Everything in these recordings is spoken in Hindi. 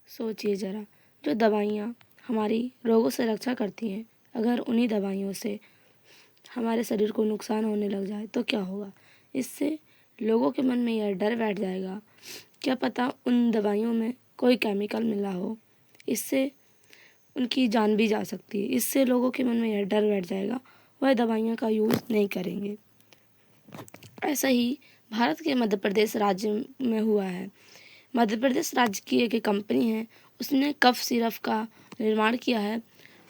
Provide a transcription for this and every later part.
सोचिए ज़रा, जो दवाइयाँ हमारी रोगों से रक्षा करती हैं, अगर उन्हीं दवाइयों से हमारे शरीर को नुकसान होने लग जाए तो क्या होगा। इससे लोगों के मन में यह डर बैठ जाएगा, क्या पता उन दवाइयों में कोई केमिकल मिला हो, इससे उनकी जान भी जा सकती है। इससे लोगों के मन में यह डर बैठ जाएगा, वह दवाइयों का यूज़ नहीं करेंगे। ऐसा ही भारत के मध्य प्रदेश राज्य में हुआ है। मध्य प्रदेश राज्य की एक कंपनी है, उसने कफ सिरप का निर्माण किया है।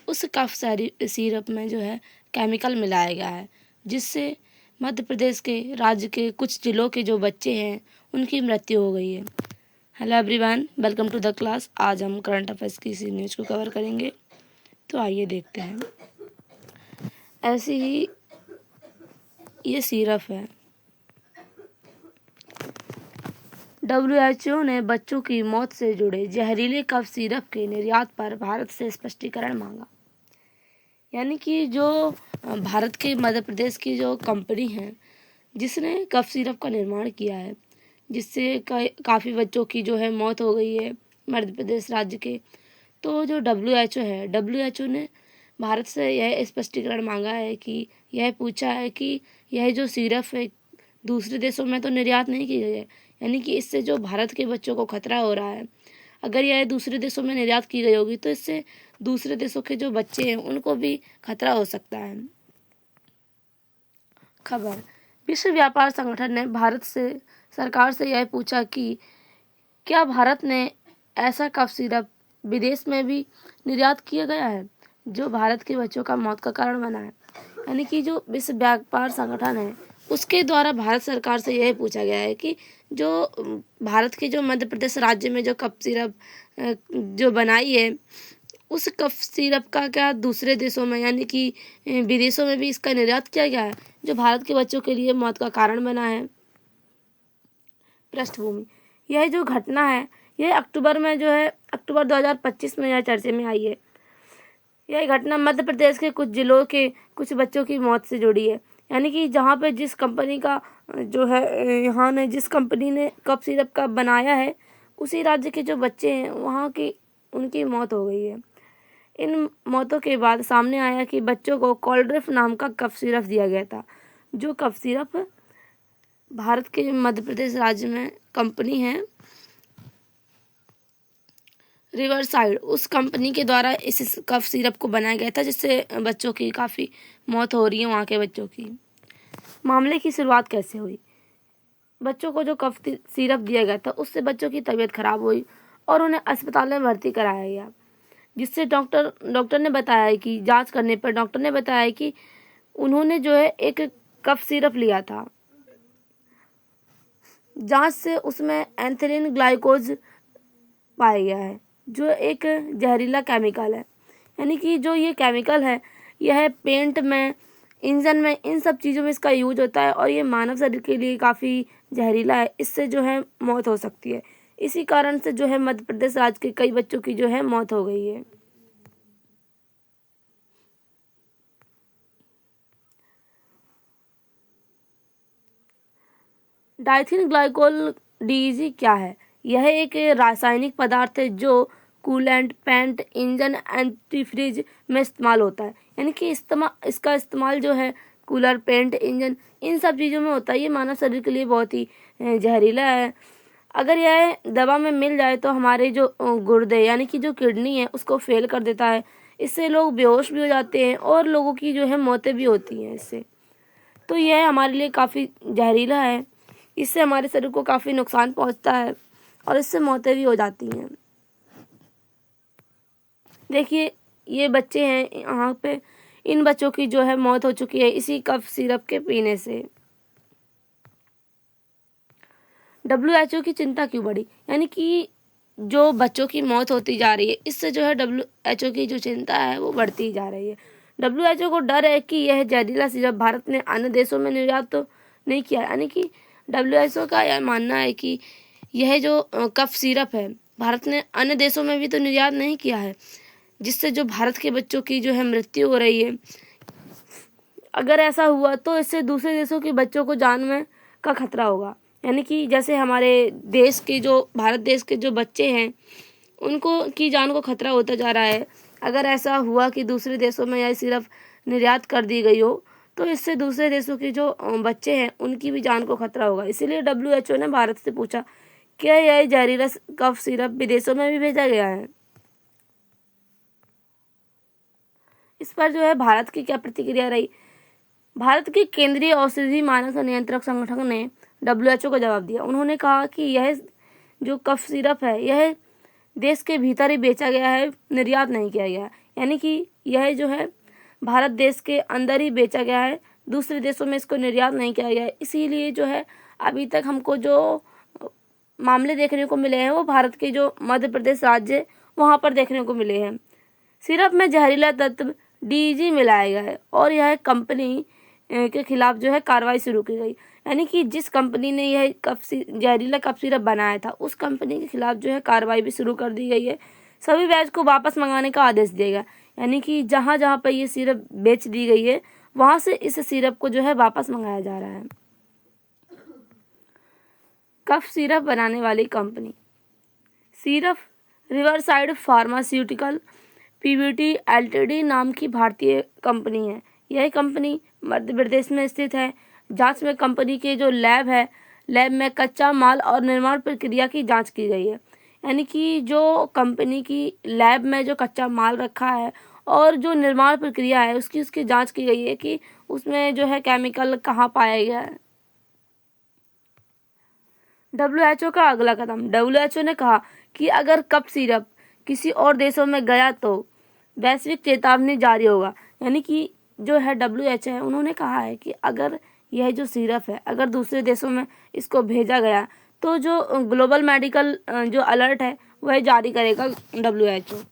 उस कफ सिरप में जो है केमिकल मिलाया गया है, जिससे मध्य प्रदेश के राज्य के कुछ जिलों के जो बच्चे हैं उनकी मृत्यु हो गई है। Hello everyone, welcome to the class. आज हम करंट अफेयर्स की इसी न्यूज़ को कवर करेंगे, तो आइए देखते हैं। ऐसी ही ये सिरप है। WHO ने बच्चों की मौत से जुड़े जहरीले कफ सिरप के निर्यात पर भारत से स्पष्टीकरण मांगा। यानी कि जो भारत के मध्य प्रदेश की जो कंपनी है जिसने कफ सिरप का निर्माण किया है, जिससे काफ़ी बच्चों की जो है मौत हो गई है मध्य प्रदेश राज्य के, तो जो WHO है, WHO ने भारत से यह स्पष्टीकरण मांगा है कि यह पूछा है कि यह जो सिरप है दूसरे देशों में तो निर्यात नहीं की गई है, यानी कि इससे जो भारत के बच्चों को खतरा हो रहा है, अगर यह दूसरे देशों में निर्यात की गई होगी तो इससे दूसरे देशों के जो बच्चे हैं उनको भी खतरा हो सकता है। खबर, विश्व व्यापार संगठन ने भारत से सरकार से यह पूछा कि क्या भारत ने ऐसा कफ सिरप विदेश में भी निर्यात किया गया है जो भारत के बच्चों का मौत का कारण बना है। यानी कि जो विश्व व्यापार संगठन है उसके द्वारा भारत सरकार से यह पूछा गया है कि जो भारत के जो मध्य प्रदेश राज्य में जो कफ सिरप जो बनाई है, उस कफ सिरप का क्या दूसरे देशों में यानी कि विदेशों में भी इसका निर्यात किया गया है जो भारत के बच्चों के लिए मौत का कारण बना है। पृष्ठभूमि, यह जो घटना है यह अक्टूबर 2025 में यह चर्चा में आई है। यह घटना मध्य प्रदेश के कुछ जिलों के कुछ बच्चों की मौत से जुड़ी है। यानी कि जहाँ पे जिस कंपनी का जो है यहाँ ने जिस कंपनी ने कफ सिरप का बनाया है उसी राज्य के जो बच्चे हैं वहाँ की उनकी मौत हो गई है। इन मौतों के बाद सामने आया कि बच्चों को कोल्ड्रिफ नाम का कफ सिरप दिया गया था। जो कफ सिरप भारत के मध्य प्रदेश राज्य में कंपनी है रिवरसाइड, उस कंपनी के द्वारा इस कफ सिरप को बनाया गया था, जिससे बच्चों की काफ़ी मौत हो रही है वहाँ के बच्चों की। मामले की शुरुआत कैसे हुई। बच्चों को जो कफ सिरप दिया गया था उससे बच्चों की तबीयत खराब हुई और उन्हें अस्पताल में भर्ती कराया गया, जिससे डॉक्टर ने बताया कि जांच करने पर डॉक्टर ने बताया कि उन्होंने जो है एक कफ सिरप लिया था। जांच से उसमें एथिलीन ग्लाइकोज पाया गया है जो एक जहरीला केमिकल है। यानी कि जो ये केमिकल है यह पेंट में, इंजन में, इन सब चीज़ों में इसका यूज होता है और ये मानव शरीर के लिए काफ़ी जहरीला है। इससे जो है मौत हो सकती है। इसी कारण से जो है मध्य प्रदेश राज्य के कई बच्चों की जो है मौत हो गई है। डाइथिन ग्लाइकोल DEG क्या है। यह एक रासायनिक पदार्थ है जो कूलेंट, पेंट, इंजन, एंटीफ्रीज में इस्तेमाल होता है। यानी कि इसका इस्तेमाल जो है कूलर, पेंट, इंजन, इन सब चीज़ों में होता है। ये मानव शरीर के लिए बहुत ही जहरीला है। अगर यह दवा में मिल जाए तो हमारे जो गुर्दे यानी कि जो किडनी है उसको फेल कर देता है। इससे लोग बेहोश भी हो जाते हैं और लोगों की जो है मौतें भी होती हैं इससे। तो यह हमारे लिए काफ़ी जहरीला है। इससे हमारे शरीर को काफ़ी नुकसान पहुंचता है और इससे मौतें भी हो जाती हैं। देखिए ये बच्चे हैं यहाँ पे, इन बच्चों की जो है मौत हो चुकी है इसी कफ सिरप के पीने से। WHO की चिंता क्यों बढ़ी। यानी कि जो बच्चों की मौत होती जा रही है इससे जो है WHO की जो चिंता है वो बढ़ती जा रही है। WHO को डर है कि यह जहरीला सिरप भारत ने अन्य देशों में निर्यात तो नहीं किया। यानी कि WHO का यह मानना है कि यह जो कफ सिरप है भारत ने अन्य देशों में भी तो निर्यात नहीं किया है, जिससे जो भारत के बच्चों की जो है मृत्यु हो रही है। अगर ऐसा हुआ तो इससे दूसरे देशों के बच्चों को जान में का खतरा होगा। यानी कि जैसे हमारे देश के जो भारत देश के जो बच्चे हैं उनको की जान को खतरा होता जा रहा है। अगर ऐसा हुआ कि दूसरे देशों में यह सिर्फ निर्यात कर दी गई हो तो इससे दूसरे देशों के जो बच्चे हैं उनकी भी जान को खतरा होगा। इसीलिए WHO ने भारत से पूछा क्या यह जहरीला कफ सिरप विदेशों में भी भेजा गया है। इस पर जो है भारत की क्या प्रतिक्रिया रही। भारत के केंद्रीय औषधि मानक नियंत्रक संगठन ने WHO को जवाब दिया। उन्होंने कहा कि यह जो कफ सिरप है यह देश के भीतर ही बेचा गया है, निर्यात नहीं किया गया है। यानी कि यह जो है भारत देश के अंदर ही बेचा गया है, दूसरे देशों में इसको निर्यात नहीं किया गया है। इसीलिए जो है अभी तक हमको जो मामले देखने को मिले हैं वो भारत के जो मध्य प्रदेश राज्य वहाँ पर देखने को मिले हैं। सिरप में जहरीला तत्व DEG मिलाया गया है और यह कंपनी के खिलाफ जो है कार्रवाई शुरू की गई। यानी कि जिस कंपनी ने यह जहरीला कफ सिरप बनाया था उस कंपनी के खिलाफ जो है कार्रवाई भी शुरू कर दी गई है। सभी बैच को वापस मंगाने का आदेश दिया गया। यानी कि जहाँ जहाँ पर ये सिरप बेच दी गई है वहाँ से इस सिरप को जो है वापस मंगाया जा रहा है। कफ सिरप बनाने वाली company syrup riverside pharmaceutical PVT Ltd नाम की भारतीय कंपनी है। यह कंपनी मध्य प्रदेश में स्थित है। जांच में कंपनी के जो लैब में कच्चा माल और निर्माण प्रक्रिया की जांच की गई है। यानी कि जो कंपनी की लैब में जो कच्चा माल रखा है और जो निर्माण प्रक्रिया है उसकी जांच की गई है कि उसमें जो है केमिकल कहाँ पाया गया है। WHO का अगला कदम। WHO ने कहा कि अगर कफ सिरप किसी और देशों में गया तो वैश्विक चेतावनी जारी होगा। यानी कि जो है WHO है उन्होंने कहा है कि अगर यह जो सिरप है अगर दूसरे देशों में इसको भेजा गया तो जो ग्लोबल मेडिकल जो अलर्ट है वह जारी करेगा WHO।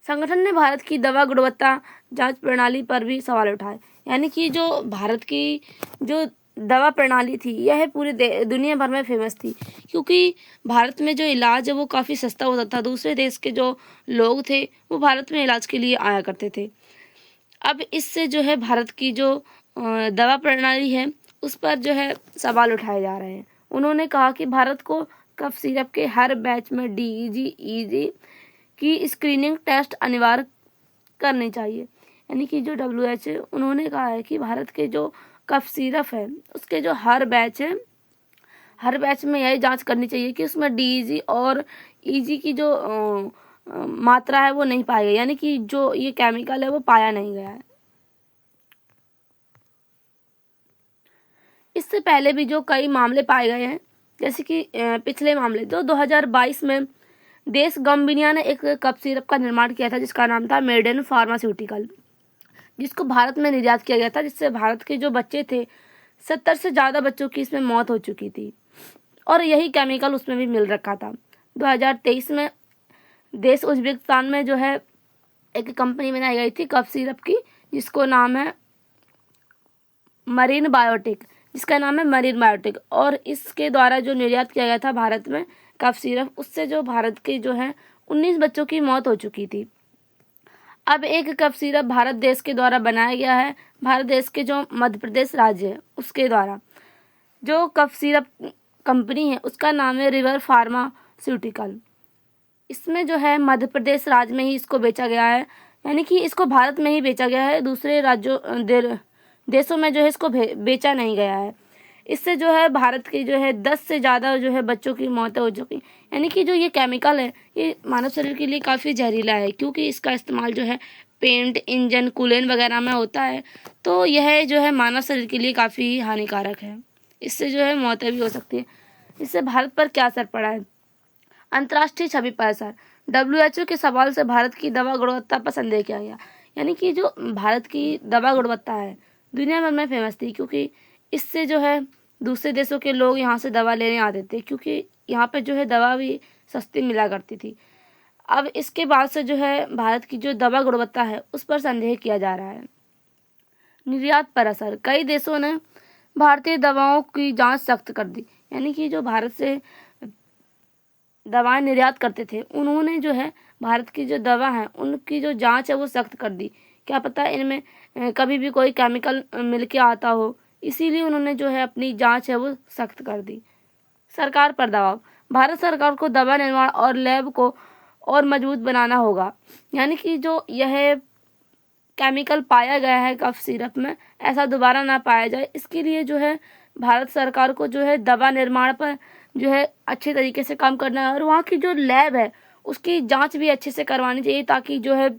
संगठन ने भारत की दवा गुणवत्ता जांच प्रणाली पर भी सवाल उठाए। यानी कि जो भारत की जो दवा प्रणाली थी यह पूरी दुनिया भर में फेमस थी क्योंकि भारत में जो इलाज है वो काफ़ी सस्ता होता था। दूसरे देश के जो लोग थे वो भारत में इलाज के लिए आया करते थे। अब इससे जो है भारत की जो दवा प्रणाली है उस पर जो है सवाल उठाए जा रहे हैं। उन्होंने कहा कि भारत को कफ सिरप के हर बैच में DEG EG की स्क्रीनिंग टेस्ट अनिवार्य करनी चाहिए। यानी कि जो WHO उन्होंने कहा है कि भारत के जो कफ सिरप है उसके जो हर बैच है हर बैच में यही जांच करनी चाहिए कि उसमें DEG और EG की जो मात्रा है वो नहीं पाई गई। यानी कि जो ये केमिकल है वो पाया नहीं गया है। इससे पहले भी जो कई मामले पाए गए हैं जैसे कि पिछले मामले 2022 में देश गम्बिया ने एक कफ सिरप का निर्माण किया था जिसका नाम था मेडेन फार्मास्यूटिकल, जिसको भारत में निर्यात किया गया था, जिससे भारत के जो बच्चे थे 70 से ज़्यादा बच्चों की इसमें मौत हो चुकी थी और यही केमिकल उसमें भी मिल रखा था। 2023 में देश उज्बेकिस्तान में जो है एक कंपनी बनाई गई थी कफ सिरप की जिसको नाम है मरीन बायोटेक और इसके द्वारा जो निर्यात किया गया था भारत में कफ सिरप उससे जो भारत के जो है 19 बच्चों की मौत हो चुकी थी। अब एक कफ सिरप भारत देश के द्वारा बनाया गया है। भारत देश के जो मध्य प्रदेश राज्य है उसके द्वारा जो कफ सिरप कंपनी है उसका नाम है रिवर फार्मास्यूटिकल। इसमें जो है मध्य प्रदेश राज्य में ही इसको बेचा गया है। यानी कि इसको भारत में ही बेचा गया है, दूसरे राज्यों देशों में जो है इसको बेचा नहीं गया है। इससे जो है भारत के जो है 10 से ज़्यादा जो है बच्चों की मौतें हो चुकी। यानी कि जो ये केमिकल है ये मानव शरीर के लिए काफ़ी जहरीला है क्योंकि इसका इस्तेमाल जो है पेंट इंजन कूलेंट वगैरह में होता है, तो यह जो है मानव शरीर के लिए काफ़ी हानिकारक है। इससे जो है मौतें भी हो सकती है। इससे भारत पर क्या असर पड़ा है। अंतर्राष्ट्रीय छवि पर असर। WHO के सवाल से भारत की दवा गुणवत्ता पर संदेह किया गया। यानी कि जो भारत की दवा गुणवत्ता है दुनिया भर में फेमस थी क्योंकि इससे जो है दूसरे देशों के लोग यहाँ से दवा लेने आते थे क्योंकि यहाँ पे जो है दवा भी सस्ती मिला करती थी। अब इसके बाद से जो है भारत की जो दवा गुणवत्ता है उस पर संदेह किया जा रहा है। निर्यात पर असर। कई देशों ने भारतीय दवाओं की जांच सख्त कर दी। यानी कि जो भारत से दवाएं निर्यात करते थे उन्होंने जो है भारत की जो दवा है उनकी जो जांच है वो सख्त कर दी। क्या पता इनमें कभी भी कोई केमिकल मिल के आता हो, इसीलिए उन्होंने जो है अपनी जांच है वो सख्त कर दी। सरकार पर दबाव। भारत सरकार को दवा निर्माण और लैब को और मजबूत बनाना होगा। यानी कि जो यह केमिकल पाया गया है कफ सिरप में, ऐसा दोबारा ना पाया जाए, इसके लिए जो है भारत सरकार को जो है दवा निर्माण पर जो है अच्छे तरीके से काम करना है और वहाँ की जो लैब है उसकी जांच भी अच्छे से करवानी चाहिए, ताकि जो है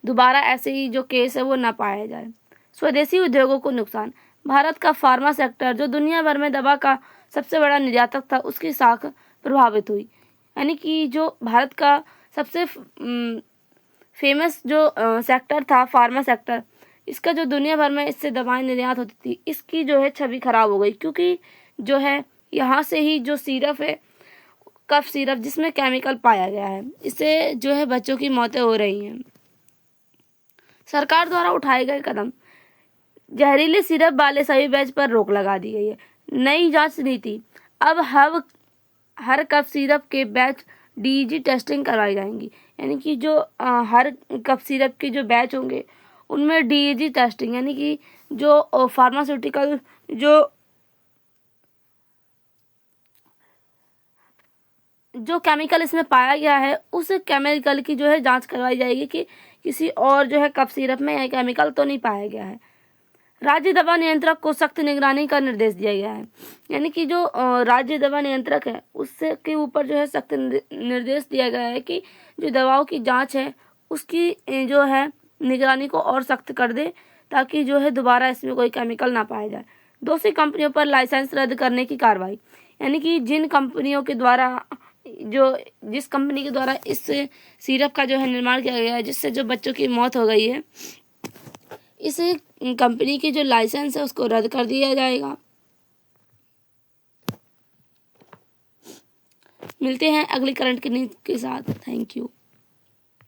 दोबारा ऐसे ही जो केस है वो ना पाया जाए। स्वदेशी उद्योगों को नुकसान। भारत का फार्मा सेक्टर जो दुनिया भर में दवा का सबसे बड़ा निर्यातक था, उसकी साख प्रभावित हुई। यानी कि जो भारत का सबसे फेमस जो सेक्टर था फार्मा सेक्टर, इसका जो दुनिया भर में इससे दवाएं निर्यात होती थी, इसकी जो है छवि खराब हो गई, क्योंकि जो है यहाँ से ही जो सिरप है कफ सिरप जिसमें केमिकल पाया गया है, इससे जो है बच्चों की मौतें हो रही हैं। सरकार द्वारा उठाए गए कदम। जहरीले सिरप वाले सभी बैच पर रोक लगा दी गई है। नई जांच नीति। अब हर कफ सिरप के बैच डीईजी टेस्टिंग करवाई जाएंगी। यानी कि जो हर कफ सिरप के जो बैच होंगे उनमें डीईजी टेस्टिंग, यानी कि जो फार्मास्यूटिकल जो केमिकल इसमें पाया गया है उस केमिकल की जो है जांच करवाई जाएगी कि किसी और जो है कफ सिरप में यह केमिकल तो नहीं पाया गया है। राज्य दवा नियंत्रक को सख्त निगरानी का निर्देश दिया गया है। यानी कि जो राज्य दवा नियंत्रक है उससे के ऊपर जो है सख्त निर्देश दिया गया है कि जो दवाओं की जांच है उसकी जो है निगरानी को और सख्त कर दे, ताकि जो है दोबारा इसमें कोई केमिकल ना पाया जाए। दोषी कंपनियों पर लाइसेंस रद्द करने की कार्रवाई। यानी कि जिस कंपनी के द्वारा इस सिरप का जो है निर्माण किया गया है जिससे जो बच्चों की मौत हो गई है, इस कंपनी की जो लाइसेंस है उसको रद्द कर दिया जाएगा। मिलते हैं अगली करंट न्यूज़ के साथ। Thank you.